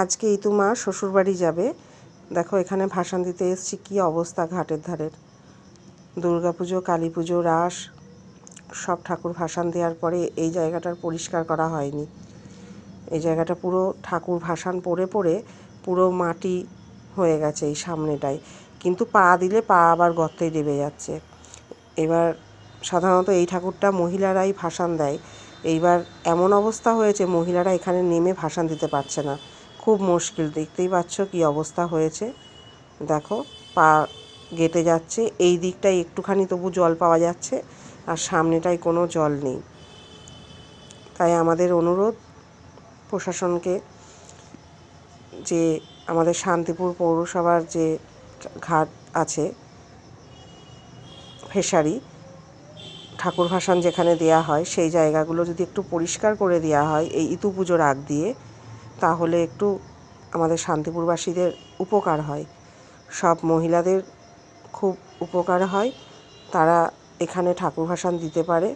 আজকে ইতুমা শ্বশুরবাড়ি যাবে। দেখো এখানে ভাসান দিতে এসেছি, কী অবস্থা ঘাটের ধারের। দুর্গাপুজো, কালী পুজো, রাস সব ঠাকুর ভাসান দেওয়ার পরে এই জায়গাটার পরিষ্কার করা হয়নি। এই জায়গাটা পুরো ঠাকুর ভাসান পড়ে পড়ে পুরো মাটি হয়ে গেছে এই সামনেটায়, কিন্তু পা দিলে পা আবার গর্তেই ডেবে যাচ্ছে। এবার সাধারণত এই ঠাকুরটা মহিলারাই ভাসান দেয়। এইবার এমন অবস্থা হয়েছে মহিলারা এখানে নেমে ভাসান দিতে পারছে না, খুব মুশকিল। দেখতেই পাচ্ছ কী অবস্থা হয়েছে, দেখো পা গেটে যাচ্ছে। এই দিকটায় একটুখানি তবু জল পাওয়া যাচ্ছে, আর সামনেটায় কোনো জল নেই। তাই আমাদের অনুরোধ প্রশাসনকে যে আমাদের শান্তিপুর পৌরসভার যে ঘাট আছে, ফেসারি ঠাকুর ভাসান যেখানে দেয়া হয়, সেই জায়গাগুলো যদি একটু পরিষ্কার করে দেওয়া হয় এই ইতু পুজোর আগ দিয়ে, তাহলে একটু আমাদের শান্তিপুরবাসীদের উপকার হয়, সব মহিলাদের খুব উপকার হয়। তারা এখানে ঠাকুর ভাসান দিতে পারে।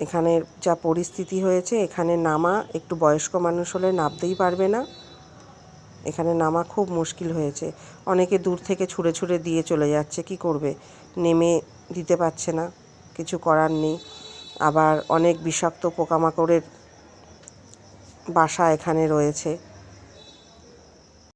এখানের যা পরিস্থিতি হয়েছে, এখানে নামা একটু বয়স্ক মানুষ হলে নামতেই পারবে না, এখানে নামা খুব মুশকিল হয়েছে। অনেকে দূর থেকে ছুঁড়ে ছুঁড়ে দিয়ে চলে যাচ্ছে, কি করবে, নেমে দিতে পারছে না, কিছু করার নেই। আবার অনেক বিষাক্ত পোকামাকড়ের বাসা এখানে রয়েছে।